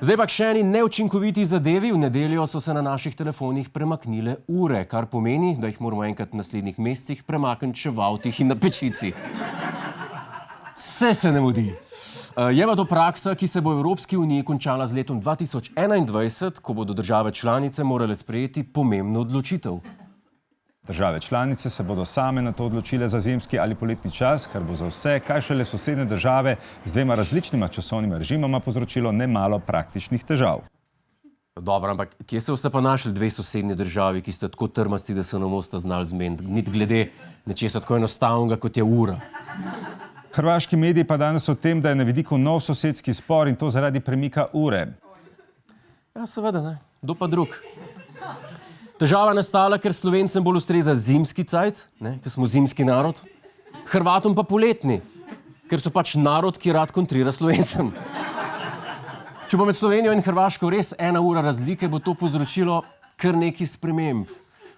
Zdaj pa k še eni neučinkoviti zadevi. V nedeljo so se na naših telefonih premaknile ure, kar pomeni, da jih moramo enkrat v naslednjih mesecih premakniti še v avtih in na pečici. Vse se ne mudi. Je pa to praksa, ki se bo v Evropski uniji končala z letom 2021, ko bodo države članice morale sprejeti pomembno odločitev. Države članice se bodo same na to odločile za zimski ali poletni čas, kar bo za vse, kaj šele sosednje države z dvema različnima časovnima režimoma povzročilo nemalo praktičnih težav. Dobro, ampak kje se boste pa našli dve sosednji državi, ki ste tako trmasti, da se ne boste znali zmeniti, niti glede nečesa tako enostavnega, kot je ura? Hrvaški mediji pa danes o tem, da je na vidiku nov sosedski spor in to zaradi premika ure. Ja, seveda, ne. Kdo pa drug? Težava nastala, ker Slovencem bolj ustreza zimski cajt, ker smo zimski narod, Hrvatom pa poletni, ker so pač narod, ki rad kontrira Slovencem. Če bo med Slovenijo in Hrvaško res 1 ura razlike, bo to povzročilo kar nekaj sprememb.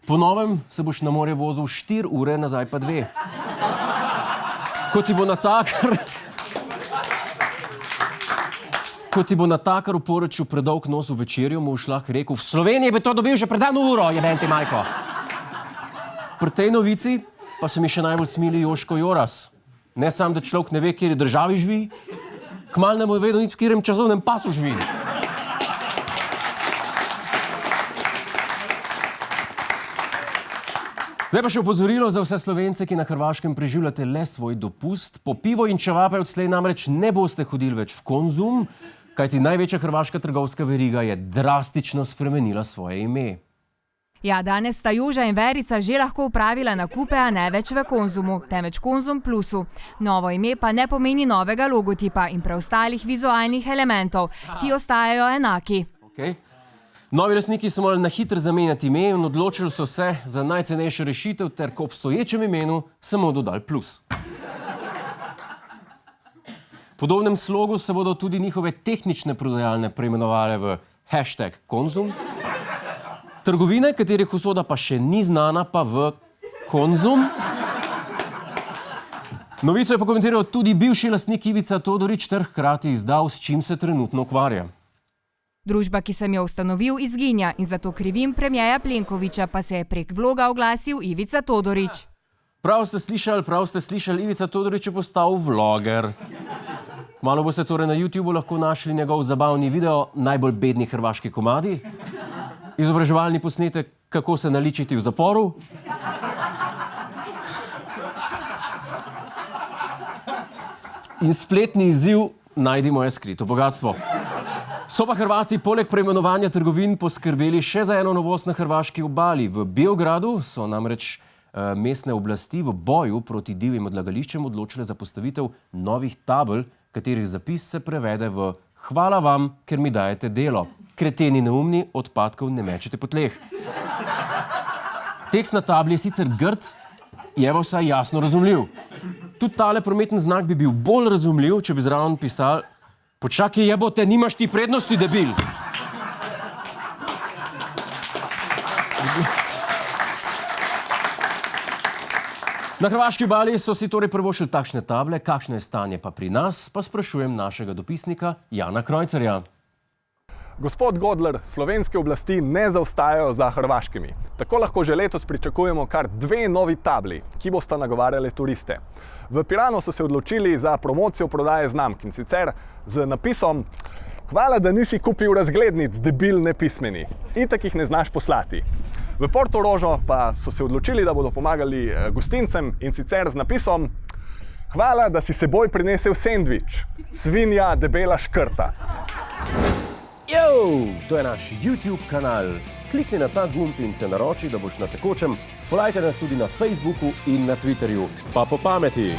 Po novem se boš na morje vozil 4 ure, nazaj pa 2. Ko ti bo natakar v Poreču predolg nos v večerjo, mu boš lahko rekel, v Sloveniji bi to dobil že pred 1 uro, jeben ti majko. Pri tej novici pa se mi še najbolj smili Joško Joras. Ne samo, da človek ne ve, kjer državi živi, kmalu ne bo vedel nič, v katerem časovnem pasu živi. Zdaj pa še opozorilo za vse Slovence, ki na Hrvaškem preživljate le svoj dopust. Po pivo in čevape odslej namreč ne boste hodili več v Konzum, kajti največja hrvaška trgovska veriga je drastično spremenila svoje ime. Ja, danes sta Joža in Verica že lahko upravila nakupe, a ne več v Konzumu, temveč Konzum Plusu. Novo ime pa ne pomeni novega logotipa in preostalih vizualnih elementov. Ti ostajajo enaki. Okay. Novi lastniki so morali na hitro zamenjati ime in odločili so se za najcenejšo rešitev ter k obstoječem imenu samo dodali plus. V podobnem slogu se bodo tudi njihove tehnične prodajalne preimenovale v #Konzum. Trgovine, katerih usoda pa še ni znana, pa v Konzum. Novico je pokomentiral tudi bivši lastnik Ivica Todorić ter hkrati izdal, s čim se trenutno ukvarja. Družba, ki sem jo ustanovil, izginja in zato krivim premierja Plenkovića, pa se je prek vloga oglasil Ivica Todorić. Prav ste slišali, Ivica Todorić je postal vloger. Malo boste torej na YouTubeu lahko našli njegov zabavni video Najbolj bedni hrvaški komadi, izobraževalni posnetek Kako se naličiti v zaporu, in spletni izziv Najdi moje skrito bogatstvo. So pa Hrvati poleg preimenovanja trgovin poskrbeli še za eno novost na hrvaški obali. V Beogradu so namreč mestne oblasti v boju proti divjim odlagališčem odločile za postavitev novih tabel, katerih zapis se prevede v Hvala vam, ker mi dajete delo. Kreteni neumni, odpadkov ne mečete po tleh. Tekst na tabli je sicer grd, je pa vsaj jasno razumljiv. Tudi tale prometni znak bi bil bolj razumljiv, če bi zraven pisal Počakaj, jebote, nimaš ti prednosti, debil. Na hrvaški obali so si torej privoščili takšne table, kakšno je stanje pa pri nas, pa sprašujem našega dopisnika Jana Krojcarja. Gospod Godler, slovenske oblasti ne zaostajajo za hrvaškimi. Tako lahko že letos pričakujemo kar 2 novi tabli, ki bosta nagovarjali turiste. V Piranu so se odločili za promocijo prodaje znamk in sicer z napisom Hvala, da nisi kupil razglednic, debil nepismeni. Itak jih ne znaš poslati. V Portorožu pa so se odločili, da bodo pomagali gostincem in sicer z napisom Hvala, da si seboj prinesel sendvič. Svinja debela škrta. To je naš YouTube kanal. Klikni na ta gumb in se naroči, da boš na tekočem. Polajkaj nas tudi na Facebooku in na Twitterju. Pa po pameti!